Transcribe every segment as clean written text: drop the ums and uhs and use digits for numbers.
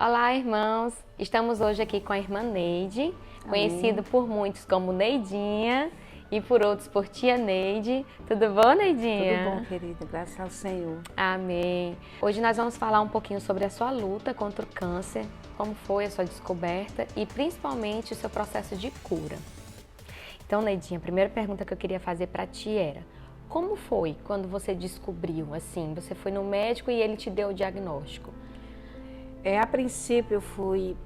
Olá, irmãos! Estamos hoje aqui com a irmã Neide, conhecida por muitos como Neidinha e por outros por Tia Neide. Tudo bom, Neidinha? Tudo bom, querida, graças ao Senhor. Amém! Hoje nós vamos falar um pouquinho sobre a sua luta contra o câncer, como foi a sua descoberta e principalmente o seu processo de cura. Então, Neidinha, a primeira pergunta que eu queria fazer para ti era: como foi quando você descobriu, assim, você foi no médico e ele te deu o diagnóstico? A princípio eu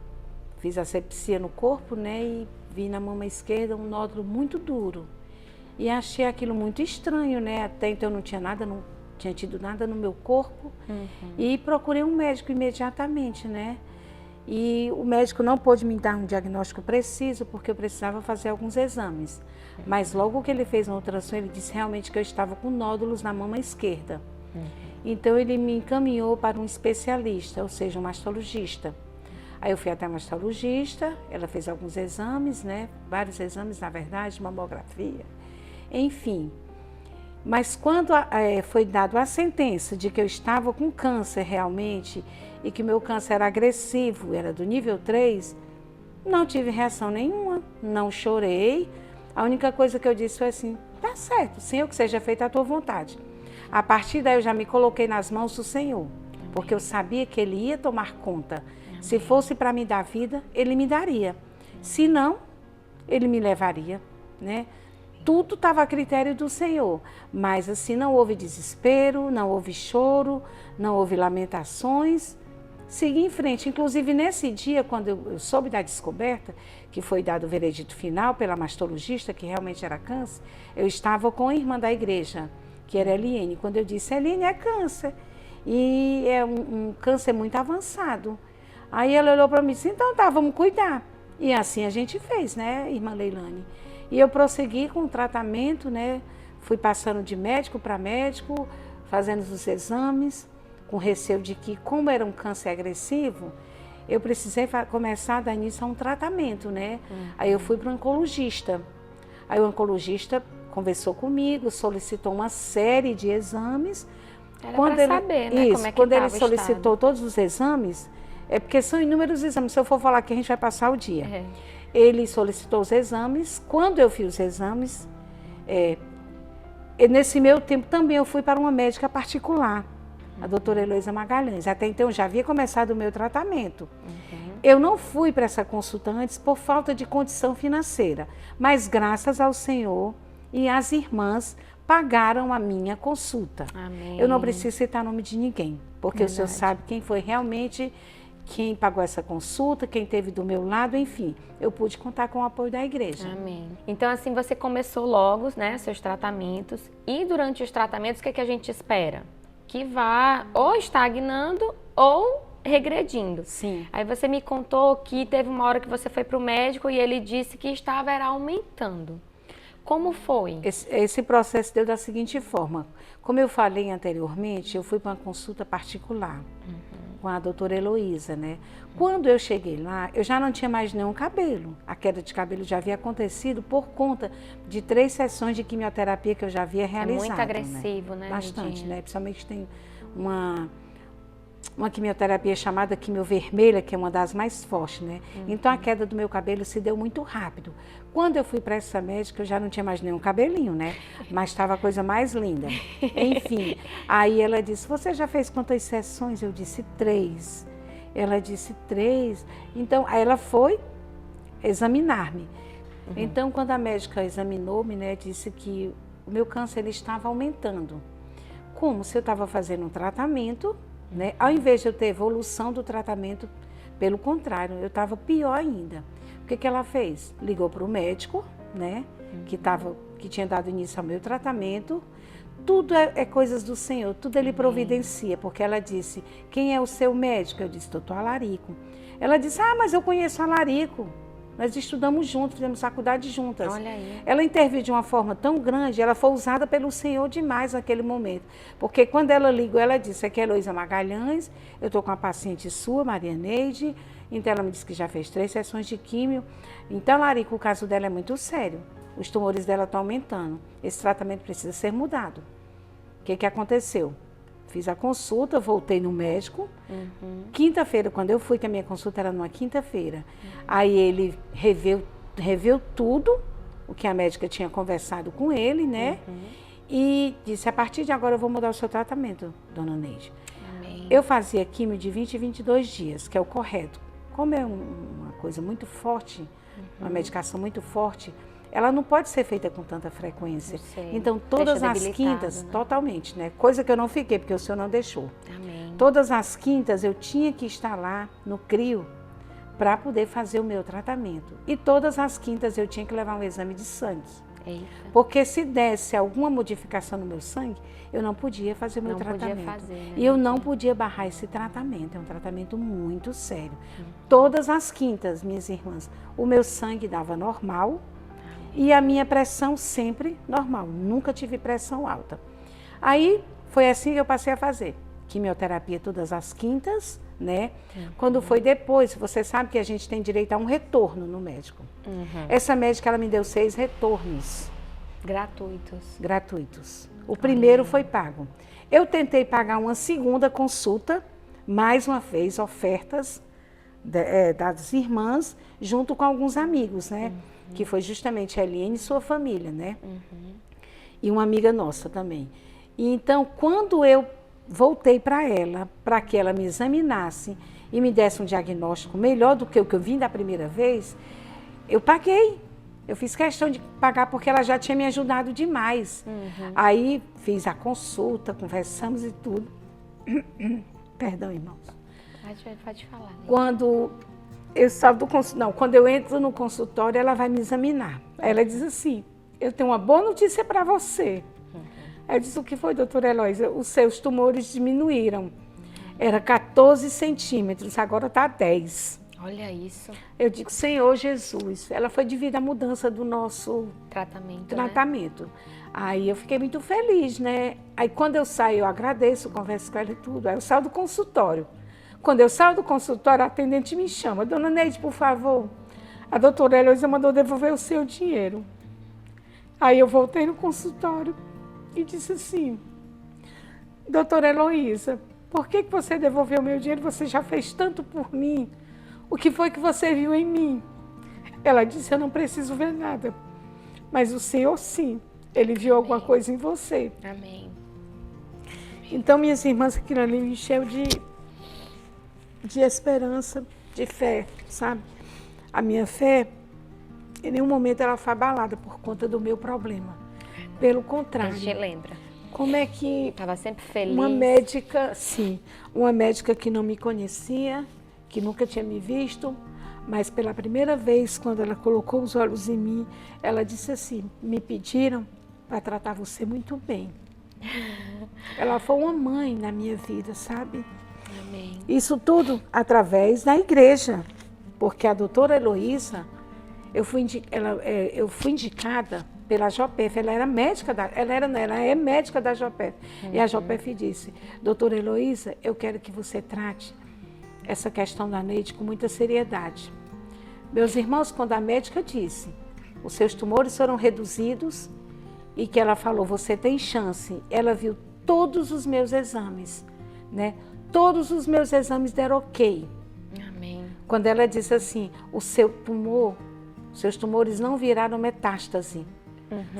fiz asepsia no corpo, né, e vi na mama esquerda um nódulo muito duro. E achei aquilo muito estranho, né, até então eu não tinha nada, não tinha tido nada no meu corpo. E procurei um médico imediatamente, né. E o médico não pôde me dar um diagnóstico preciso, porque eu precisava fazer alguns exames. Mas logo que ele fez uma ultrassom, ele disse realmente que eu estava com nódulos na mama esquerda. Então ele me encaminhou para um especialista, ou seja, um mastologista. Aí eu fui até a mastologista, ela fez alguns exames, né? Vários exames, na verdade, mamografia, enfim. Mas quando foi dada a sentença de que eu estava com câncer realmente e que meu câncer era agressivo, era do nível 3, não tive reação nenhuma, não chorei. A única coisa que eu disse foi assim: tá certo, Senhor, que seja feita a tua vontade. A partir daí eu já me coloquei nas mãos do Senhor, porque eu sabia que Ele ia tomar conta. Se fosse para me dar vida, Ele me daria. Se não, Ele me levaria, né? Tudo estava a critério do Senhor, mas assim não houve desespero, não houve choro, não houve lamentações. Segui em frente, inclusive nesse dia, quando eu soube da descoberta, que foi dado o veredito final pela mastologista, que realmente era câncer, eu estava com a irmã da igreja, que era Eliene. Quando eu disse: Eliene, é câncer, e é um câncer muito avançado. Aí ela olhou para mim e disse: então tá, vamos cuidar. E assim a gente fez, né, irmã Leilane? E eu prossegui com o tratamento, né, fui passando de médico para médico, fazendo os exames, com receio de que, como era um câncer agressivo, eu precisei começar a dar início a um tratamento, né? Aí eu fui para o oncologista. Aí o oncologista conversou comigo, solicitou uma série de exames. Era para saber, né, como é que quando ele estava o solicitou estado. todos os exames, é porque são inúmeros exames, se eu for falar aqui a gente vai passar o dia. Ele solicitou os exames. Quando eu fiz os exames, nesse meu tempo também eu fui para uma médica particular, a doutora Heloísa Magalhães. Até então eu já havia começado o meu tratamento. Eu não fui para essa consulta antes por falta de condição financeira, mas graças ao Senhor e às irmãs pagaram a minha consulta. Amém. Eu não preciso citar nome de ninguém, porque o Senhor sabe quem foi realmente quem pagou essa consulta, quem esteve do meu lado, enfim. Eu pude contar com o apoio da igreja. Amém. Então, assim, você começou logo, né, seus tratamentos. E durante os tratamentos, o que é que a gente espera? Que vá ou estagnando ou regredindo. Sim. Aí você me contou que teve uma hora que você foi para o médico e ele disse que estava aumentando. Como foi? Esse processo deu da seguinte forma. Como eu falei anteriormente, eu fui para uma consulta particular com a doutora Heloísa, né? Quando eu cheguei lá, eu já não tinha mais nenhum cabelo. A queda de cabelo já havia acontecido por conta de 3 sessões de quimioterapia que eu já havia realizado. É muito agressivo, né? Bastante, né? Principalmente tem uma quimioterapia chamada quimiovermelha, que é uma das mais fortes, né? Então a queda do meu cabelo se deu muito rápido. Quando eu fui para essa médica, eu já não tinha mais nenhum cabelinho, né? Mas estava a coisa mais linda. Enfim, aí ela disse: você já fez quantas sessões? Eu disse: 3. Ela disse: 3. Então, aí ela foi examinar-me. Então, quando a médica examinou-me, né, disse que o meu câncer ele estava aumentando. Como se eu estava fazendo um tratamento, né? Ao invés de eu ter evolução do tratamento, pelo contrário, eu estava pior ainda. O que ela fez? Ligou para o médico, né? Que tinha dado início ao meu tratamento. Tudo é coisas do Senhor, tudo Ele providencia, porque ela disse: quem é o seu médico? Eu disse: doutor Alarico. Ela disse: ah, mas eu conheço Alarico. Nós estudamos juntos, fizemos faculdade juntas. Olha aí. Ela interviu de uma forma tão grande, ela foi usada pelo Senhor demais naquele momento. Porque quando ela ligou, ela disse: aqui é Heloísa Magalhães, eu estou com uma paciente sua, Maria Neide. Então ela me disse que já fez 3 sessões de químio. Então, Larico, o caso dela é muito sério. Os tumores dela estão aumentando. Esse tratamento precisa ser mudado. O que aconteceu? fiz a consulta, voltei no médico. Quinta-feira, quando eu fui, que a minha consulta era numa quinta-feira, aí ele reveu tudo o que a médica tinha conversado com ele, né? E disse, a partir de agora eu vou mudar o seu tratamento, dona Neide. Amém. Eu fazia químio de 20 e 22 dias, que é o correto. Como é uma coisa muito forte, uma medicação muito forte, ela não pode ser feita com tanta frequência. Então, todas as quintas, né? Totalmente, né? Coisa que eu não fiquei, porque o senhor não deixou. Amém. Todas as quintas eu tinha que estar lá no CRIO para poder fazer o meu tratamento. E todas as quintas eu tinha que levar um exame de sangue. Eita. Porque se desse alguma modificação no meu sangue, eu não podia fazer o meu tratamento. Podia fazer, né? E eu não podia barrar esse tratamento. É um tratamento muito sério. Todas as quintas, minhas irmãs, o meu sangue dava normal e a minha pressão sempre normal. Nunca tive pressão alta. Aí foi assim que eu passei a fazer. Quimioterapia todas as quintas, né? Quando foi depois, você sabe que a gente tem direito a um retorno no médico. Essa médica, ela me deu 6 retornos. Gratuitos. O primeiro foi pago. Eu tentei pagar uma segunda consulta, mais uma vez, ofertas das irmãs, junto com alguns amigos, né? Que foi justamente a Eliane e sua família, né? E uma amiga nossa também. E então, quando eu voltei para que ela me examinasse e me desse um diagnóstico melhor do que o que eu vim da primeira vez, eu paguei. Eu fiz questão de pagar porque ela já tinha me ajudado demais. Aí fiz a consulta, conversamos e tudo. Perdão, irmãos. Pode falar. Né? Quando eu saio do consultório, não, quando eu entro no consultório, ela vai me examinar. Ela diz assim, eu tenho uma boa notícia para você. Ela disse, o que foi, doutora Heloísa? Os seus tumores diminuíram. Era 14 centímetros, agora está 10. Olha isso. Eu digo, Senhor Jesus, ela foi devido à mudança do nosso tratamento. Né? Aí eu fiquei muito feliz, né? Aí quando eu saio, eu agradeço, converso com ela e tudo. Aí eu saio do consultório. Quando eu saio do consultório, a atendente me chama. Dona Neide, por favor, a doutora Heloísa mandou devolver o seu dinheiro. Aí eu voltei no consultório e disse assim, doutora Heloísa, por que você devolveu o meu dinheiro? Você já fez tanto por mim. O que foi que você viu em mim? Ela disse, eu não preciso ver nada. Mas o Senhor, sim. Ele viu alguma coisa em você. Amém. Então, minhas irmãs, aquilo ali me encheu de esperança, de fé, sabe? A minha fé, em nenhum momento ela foi abalada por conta do meu problema. Pelo contrário. A gente lembra. Como é que... Estava sempre feliz. Uma médica, sim. Uma médica que não me conhecia, que nunca tinha me visto, mas pela primeira vez, quando ela colocou os olhos em mim, ela disse assim, me pediram para tratar você muito bem. Ela foi uma mãe na minha vida, sabe? Amém. Isso tudo através da igreja, porque a doutora Heloísa, eu fui indicada pela JOPEF, ela é médica da JOPEF. E a JOPEF disse, doutora Heloísa, eu quero que você trate essa questão da Neide com muita seriedade. Meus irmãos, quando a médica disse, os seus tumores foram reduzidos e que ela falou, você tem chance, ela viu todos os meus exames, né? Todos os meus exames deram ok. Amém. Quando ela disse assim, seus tumores não viraram metástase.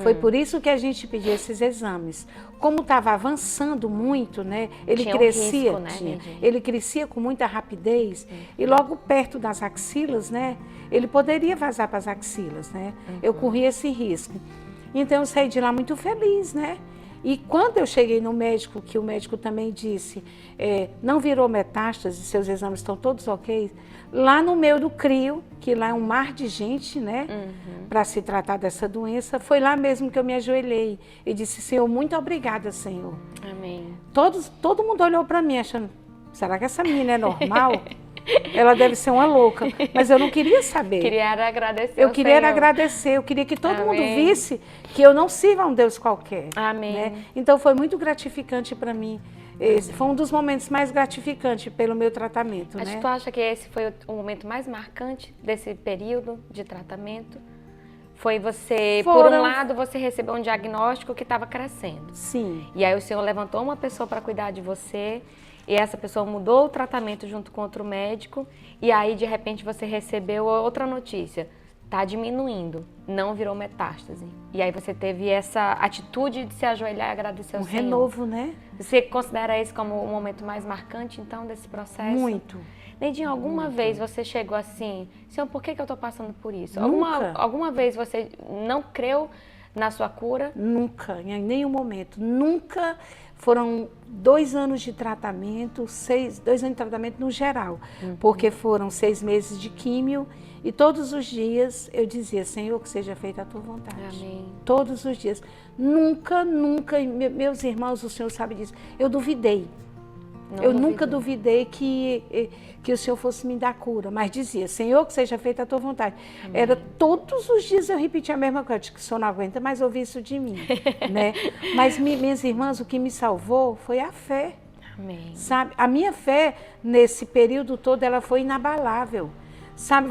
Foi por isso que a gente pediu esses exames. Como estava avançando muito, né? Ele crescia, ele crescia com muita rapidez e logo perto das axilas, né? Ele poderia vazar para as axilas, né? Eu corria esse risco. Então eu saí de lá muito feliz, né? E quando eu cheguei no médico, que o médico também disse, não virou metástase, seus exames estão todos ok, lá no meio do CRIO, que lá é um mar de gente, né, para se tratar dessa doença, foi lá mesmo que eu me ajoelhei e disse, Senhor, muito obrigada, Senhor. Amém. Todo mundo olhou para mim achando, será que essa menina é normal? Ela deve ser uma louca, mas eu não queria saber. Queria agradecer. Eu queria agradecer, eu queria que todo mundo visse que eu não sirvo a um Deus qualquer. Amém. Né? Então foi muito gratificante para mim. Esse foi um dos momentos mais gratificantes pelo meu tratamento. Mas né? tu acha que esse foi o momento mais marcante desse período de tratamento? Foi você, por Foram. um lado, você recebeu um diagnóstico que estava crescendo. Sim. E aí o Senhor levantou uma pessoa para cuidar de você, e essa pessoa mudou o tratamento junto com outro médico, e aí de repente você recebeu outra notícia. Tá diminuindo, não virou metástase. E aí você teve essa atitude de se ajoelhar e agradecer ao Senhor. Renovo, né? Você considera isso como o momento mais marcante, então, desse processo? Muito. Neidinha, alguma vez você chegou assim, Senhor, por que eu estou passando por isso? Nunca. Alguma vez você não creu na sua cura? Nunca, em nenhum momento. Nunca. Foram 2 anos de tratamento, 2 anos de tratamento no geral, porque foram 6 meses de químio e todos os dias eu dizia, Senhor, que seja feita a tua vontade. Amém. Todos os dias. Nunca, meus irmãos, o Senhor sabe disso, eu duvidei. Nunca duvidei que o Senhor fosse me dar cura, mas dizia, Senhor, que seja feita a tua vontade. Amém. Era todos os dias eu repetia a mesma coisa, que o Senhor não aguenta mais ouvir isso de mim, né? Mas minhas irmãs, o que me salvou foi a fé. Amém. Sabe? A minha fé nesse período todo ela foi inabalável. Sabe,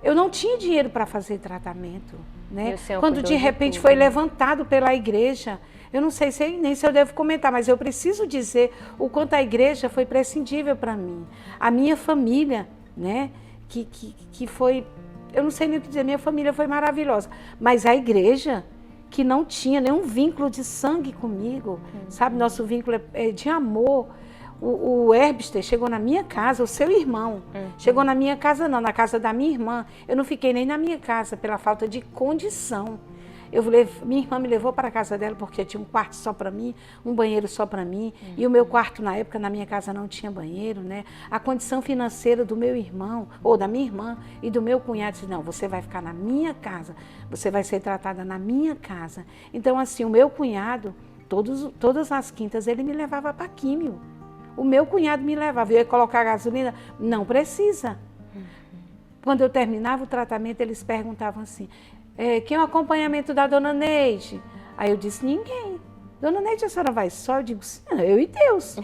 eu não tinha dinheiro para fazer tratamento, né? Quando de repente foi levantado pela igreja. Eu não sei nem se eu devo comentar, mas eu preciso dizer o quanto a igreja foi prescindível para mim. A minha família, né, que foi, eu não sei nem o que dizer, minha família foi maravilhosa. Mas a igreja, que não tinha nenhum vínculo de sangue comigo, sabe, nosso vínculo é de amor. O Herbster chegou na minha casa, o seu irmão, chegou na minha casa não, na casa da minha irmã. Eu não fiquei nem na minha casa pela falta de condição. Minha irmã me levou para a casa dela porque tinha um quarto só para mim, um banheiro só para mim. E o meu quarto na época na minha casa não tinha banheiro, né? A condição financeira do meu irmão, ou da minha irmã e do meu cunhado disse, não, você vai ficar na minha casa, você vai ser tratada na minha casa. Então assim, o meu cunhado, todas as quintas ele me levava para químio. O meu cunhado me levava, eu ia colocar gasolina, não precisa. Quando eu terminava o tratamento, eles perguntavam assim, quem é o acompanhamento da dona Neide? Aí eu disse, ninguém. Dona Neide, a senhora vai só? Eu digo, sim, eu e Deus.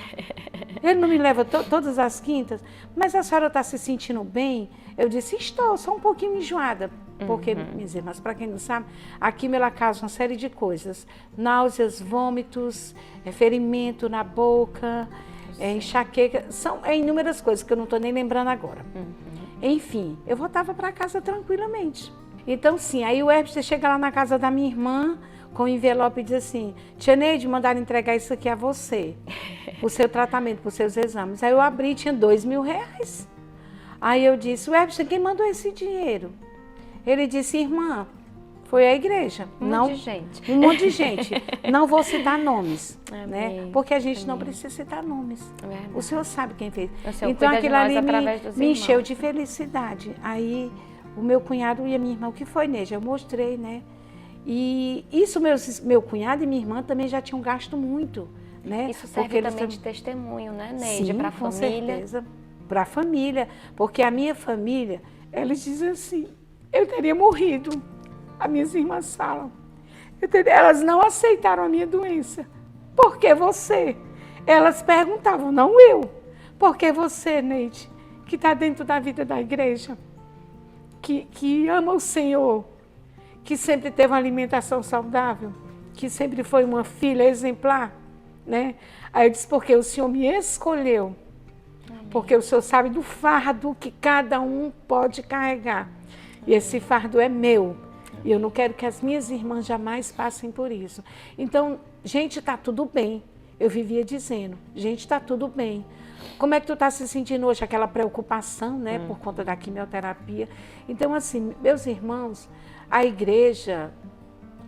Ele não me leva todas as quintas, mas a senhora está se sentindo bem? Eu disse, estou, só um pouquinho enjoada. Porque, minhas irmãs, para quem não sabe, a químio ela causa uma série de coisas. Náuseas, vômitos, ferimento na boca, enxaqueca, são inúmeras coisas que eu não estou nem lembrando agora. Enfim, eu voltava para casa tranquilamente. Então, sim, aí o Herbster chega lá na casa da minha irmã com o envelope e diz assim, tia Neide, mandaram entregar isso aqui a você, o seu tratamento, para os seus exames. Aí eu abri, tinha R$2.000. Aí eu disse, o Herbster, quem mandou esse dinheiro? Ele disse, irmã, foi a igreja. Um monte de gente. Um monte de gente. Não vou citar nomes, Amém. Né? Porque a gente não precisa citar nomes. Verdade. O Senhor sabe quem fez. Então aquilo ali me encheu de felicidade. Aí o meu cunhado e a minha irmã, o que foi, Neide? Eu mostrei, né? E isso meu cunhado e minha irmã também já tinham gasto muito, né? Isso serve também de testemunho, né, Neide? Para a família. Com certeza, para a família. Porque a minha família, eles dizem assim, eu teria morrido. As minhas irmãs falam. Elas não aceitaram a minha doença. Por que você? Elas perguntavam, não eu. Por que você, Neide, que está dentro da vida da igreja, que ama o Senhor, que sempre teve uma alimentação saudável, que sempre foi uma filha exemplar, né? Aí eu disse, porque o Senhor me escolheu. Amém. Porque o Senhor sabe do fardo que cada um pode carregar. Amém. E esse fardo é meu. E eu não quero que as minhas irmãs jamais passem por isso. Então, gente, está tudo bem. Eu vivia dizendo, gente, está tudo bem. Como é que tu está se sentindo hoje? Aquela preocupação, né, por conta da quimioterapia. Então, assim, meus irmãos, a igreja,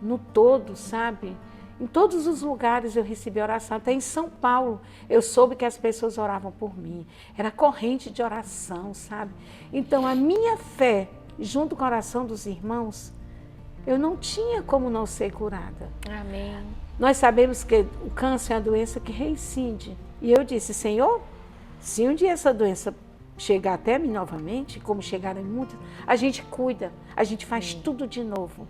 no todo, sabe? Em todos os lugares eu recebi oração. Até em São Paulo, eu soube que as pessoas oravam por mim. Era corrente de oração, sabe? Então, a minha fé, junto com a oração dos irmãos, eu não tinha como não ser curada. Amém. Nós sabemos que o câncer é uma doença que reincide. E eu disse, Senhor, se um dia essa doença chegar até mim novamente, como chegaram em muitas, a gente cuida, a gente faz tudo de novo.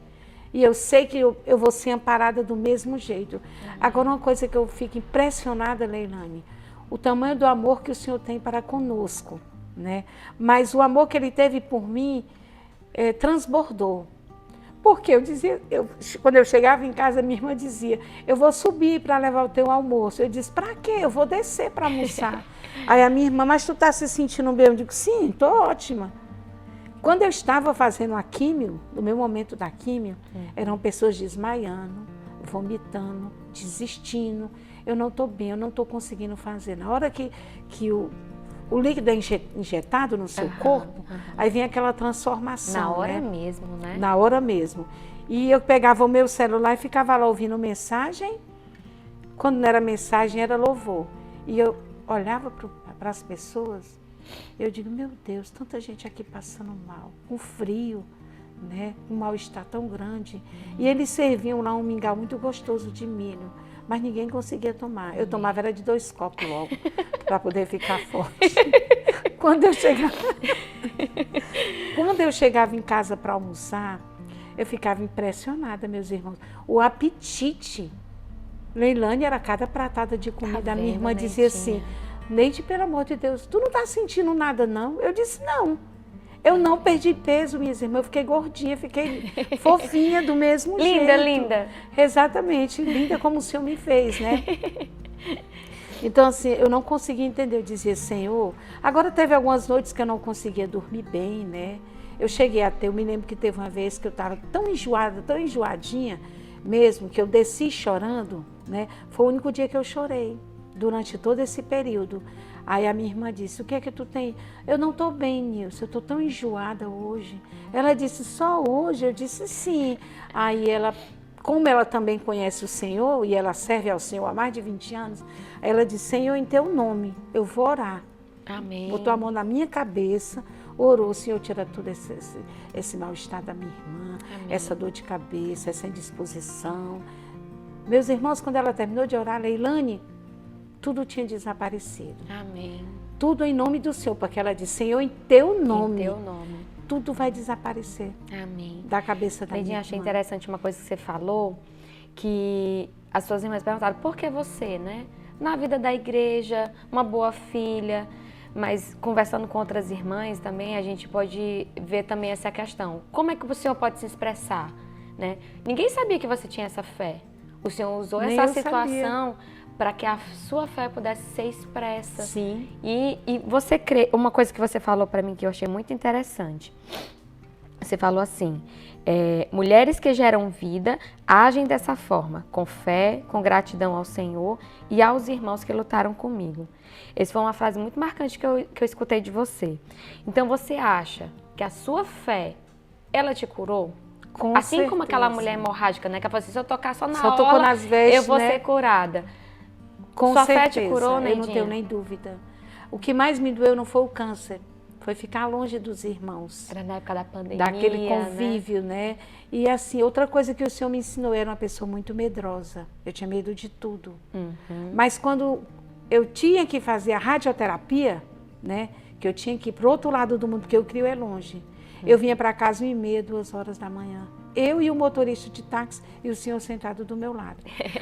E eu sei que eu vou ser amparada do mesmo jeito. Agora, uma coisa que eu fico impressionada, Leilane, o tamanho do amor que o Senhor tem para conosco, né? Mas o amor que Ele teve por mim transbordou. Porque eu dizia, quando eu chegava em casa, minha irmã dizia, eu vou subir para levar o teu almoço. Eu disse, para quê? Eu vou descer para almoçar. Aí a minha irmã, mas tu está se sentindo bem? Eu digo, sim, estou ótima. Quando eu estava fazendo a químio, no meu momento da químio, eram pessoas desmaiando, vomitando, desistindo. Eu não estou bem, eu não estou conseguindo fazer. Na hora que o líquido é injetado no seu corpo, aí vem aquela transformação. Na hora mesmo, né? Na hora mesmo. E eu pegava o meu celular e ficava lá ouvindo mensagem. Quando não era mensagem, era louvor. E eu olhava para as pessoas, eu digo, meu Deus, tanta gente aqui passando mal, com frio, né? Um mal-estar tão grande. E eles serviam lá um mingau muito gostoso de milho. Mas ninguém conseguia tomar. Eu tomava era de 2 copos logo, para poder ficar forte. Quando eu chegava em casa para almoçar, eu ficava impressionada, meus irmãos. O apetite. Leilane era cada pratada de comida. A minha irmã dizia assim, Neide, pelo amor de Deus, tu não está sentindo nada, não? Eu disse, não. Eu não perdi peso, minhas irmãs, eu fiquei gordinha, fiquei fofinha do mesmo jeito. Linda, linda. Exatamente, linda como o Senhor me fez, né? Então, assim, eu não conseguia entender, eu dizia, Senhor, agora teve algumas noites que eu não conseguia dormir bem, né? Eu me lembro que teve uma vez que eu estava tão enjoada, tão enjoadinha mesmo, que eu desci chorando, né? Foi o único dia que eu chorei, durante todo esse período. Aí a minha irmã disse, o que é que tu tem? Eu não estou bem, Nilce, eu estou tão enjoada hoje. Ela disse, só hoje? Eu disse, sim. Aí ela, como ela também conhece o Senhor, e ela serve ao Senhor há mais de 20 anos, ela disse, Senhor, em teu nome, eu vou orar. Amém. Botou a mão na minha cabeça, orou, Senhor, tira todo esse mal-estar da minha irmã, essa dor de cabeça, essa indisposição. Meus irmãos, quando ela terminou de orar, Leilane, tudo tinha desaparecido. Amém. Tudo em nome do Senhor, porque ela disse, Senhor, em teu nome, tudo vai desaparecer. Amém. Da cabeça da minha irmã. Achei interessante uma coisa que você falou, que as suas irmãs perguntaram, por que você, né? Na vida da igreja, uma boa filha, mas conversando com outras irmãs também, a gente pode ver também essa questão. Como é que o Senhor pode se expressar, né? Ninguém sabia que você tinha essa fé. O Senhor usou essa situação para que a sua fé pudesse ser expressa. Sim. E você crê, uma coisa que você falou para mim que eu achei muito interessante. Você falou assim, mulheres que geram vida agem dessa forma, com fé, com gratidão ao Senhor e aos irmãos que lutaram comigo. Essa foi uma frase muito marcante que eu escutei de você. Então você acha que a sua fé, ela te curou? Com assim certeza. Como aquela mulher hemorrágica, né? Que ela falou assim, se eu tocar só na tocou orla, nas vestes, eu vou né? ser curada. Com Sua certeza, fé te curou, Neidinha? eu não tenho nem dúvida. O que mais me doeu não foi o câncer, foi ficar longe dos irmãos. Era na época da pandemia, daquele convívio, né? E assim, outra coisa que o Senhor me ensinou, eu era uma pessoa muito medrosa. Eu tinha medo de tudo. Mas quando eu tinha que fazer a radioterapia, né? Que eu tinha que ir para o outro lado do mundo, porque o Crio é longe. Eu vinha para casa 1h30, 2h da manhã. Eu e o motorista de táxi e o senhor sentado do meu lado.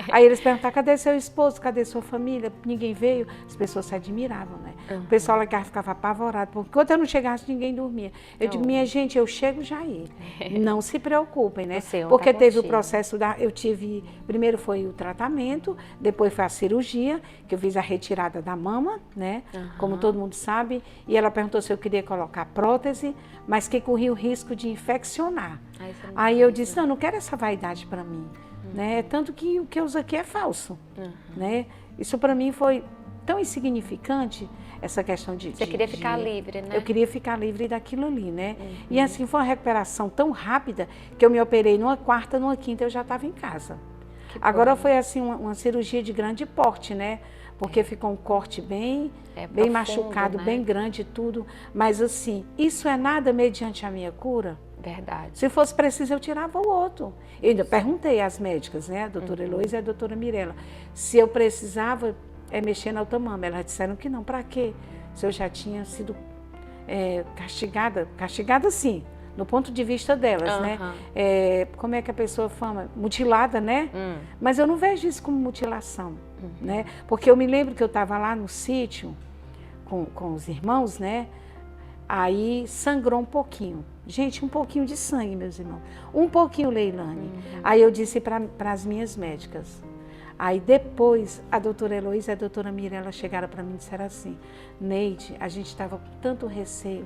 Aí eles perguntaram, cadê seu esposo, cadê sua família? Ninguém veio. As pessoas se admiravam, né? O pessoal lá ficava apavorado, porque enquanto eu não chegasse, ninguém dormia. Eu digo, minha gente, eu chego já aí. Não se preocupem, né? Porque teve o processo primeiro foi o tratamento, depois foi a cirurgia, que eu fiz a retirada da mama, né? Como todo mundo sabe. E ela perguntou se eu queria colocar prótese, mas que corria o risco de infeccionar. Aí eu disse, não quero essa vaidade para mim, né? Tanto que o que eu uso aqui é falso, né? Isso para mim foi tão insignificante, essa questão de... Você queria ficar livre, né? Eu queria ficar livre daquilo ali, né? E assim, foi uma recuperação tão rápida que eu me operei numa quarta, numa quinta, eu já estava em casa. Agora foi assim, uma cirurgia de grande porte, né? Porque ficou um corte bem profundo, machucado, né? Bem grande e tudo. Mas assim, isso é nada mediante a minha cura? Verdade. Se fosse preciso, eu tirava o outro. Eu ainda perguntei às médicas, né? A doutora Heloísa e a doutora Mirella, se eu precisava mexer na outra mama. Elas disseram que não. Para quê? Se eu já tinha sido castigada sim, no ponto de vista delas, né? Como é que a pessoa fala? Mutilada, né? Mas eu não vejo isso como mutilação, né? Porque eu me lembro que eu estava lá no sítio com os irmãos, né? Aí sangrou um pouquinho. Gente, um pouquinho de sangue, meus irmãos. Um pouquinho, Leilane. Aí eu disse para as minhas médicas. Aí depois, a doutora Heloísa e a doutora Mirella chegaram para mim e disseram assim: Neide, a gente estava com tanto receio.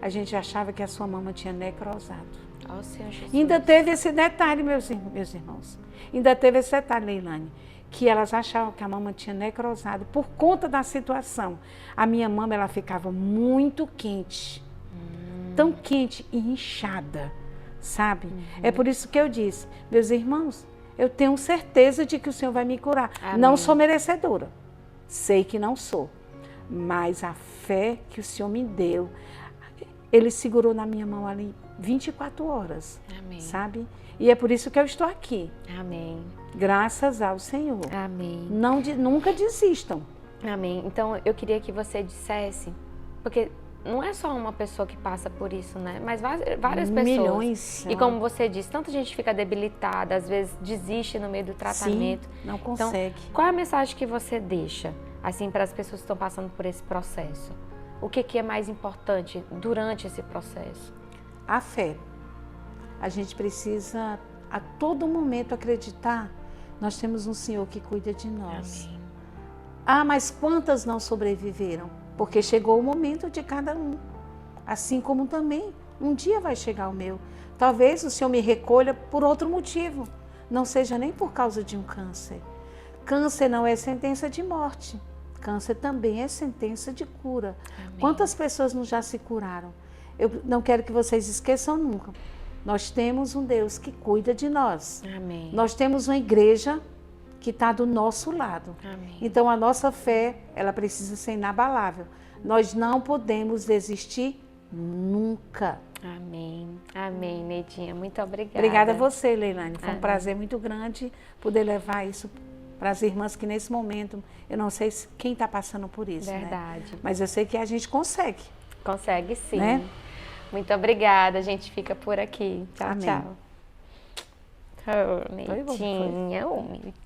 A gente achava que a sua mama tinha necrosado. Ó, Senhor Jesus. Ainda teve esse detalhe, meus irmãos. Ainda teve esse detalhe, Leilane, que elas achavam que a mama tinha necrosado por conta da situação. A minha mama, ela ficava muito quente. Tão quente e inchada, sabe? É por isso que eu disse, meus irmãos, eu tenho certeza de que o Senhor vai me curar. Amém. Não sou merecedora. Sei que não sou. Mas a fé que o Senhor me deu, Ele segurou na minha mão ali 24 horas, Amém. sabe? E é por isso que eu estou aqui. Amém. Graças ao Senhor. Amém. Nunca desistam. Amém. Então, eu queria que você dissesse, porque não é só uma pessoa que passa por isso, né? Mas várias pessoas. Milhões. E como você disse, tanta gente fica debilitada, às vezes desiste no meio do tratamento. Sim, não consegue. Então, qual é a mensagem que você deixa, assim, para as pessoas que estão passando por esse processo? O que é mais importante durante esse processo? A fé. A gente precisa a todo momento acreditar. Nós temos um Senhor que cuida de nós. Amém. Ah, mas quantas não sobreviveram? Porque chegou o momento de cada um. Assim como também um dia vai chegar o meu. Talvez o Senhor me recolha por outro motivo. Não seja nem por causa de um câncer. Câncer não é sentença de morte. Câncer também é sentença de cura. Amém. Quantas pessoas não já se curaram? Eu não quero que vocês esqueçam nunca. Nós temos um Deus que cuida de nós. Amém. Nós temos uma igreja que está do nosso lado. Amém. Então a nossa fé, ela precisa ser inabalável. Nós não podemos desistir nunca. Amém. Amém, Neidinha. Muito obrigada. Obrigada a você, Leilane. Foi um Amém. prazer muito grande poder levar isso para as irmãs que nesse momento, eu não sei quem está passando por isso, Verdade. né? Mas eu sei que a gente consegue. Consegue sim. Né? Muito obrigada. A gente fica por aqui. Tchau, Amém. tchau. Oh, Foi bom, foi. Neidinha.